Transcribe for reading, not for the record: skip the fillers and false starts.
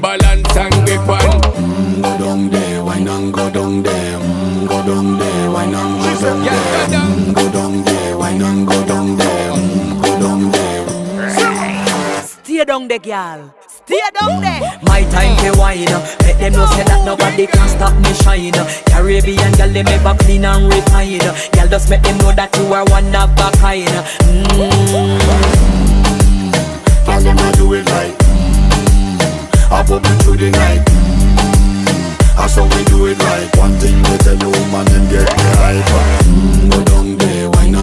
balance and grip on. Go down there, wine and go down there. Go down there, wine and go down there. Go down there, wine and go down there. Go down there. Stay down there, girl. Stay down there. My time to wine. Let them know say that nobody can stop me shine. Caribbean girl, they ever clean and refine. Girl, just make them know that you are one of a kind. Girl, them a do it right. I bubble through the night. That's how we do it right. One thing we tell you, woman, them get me hyper.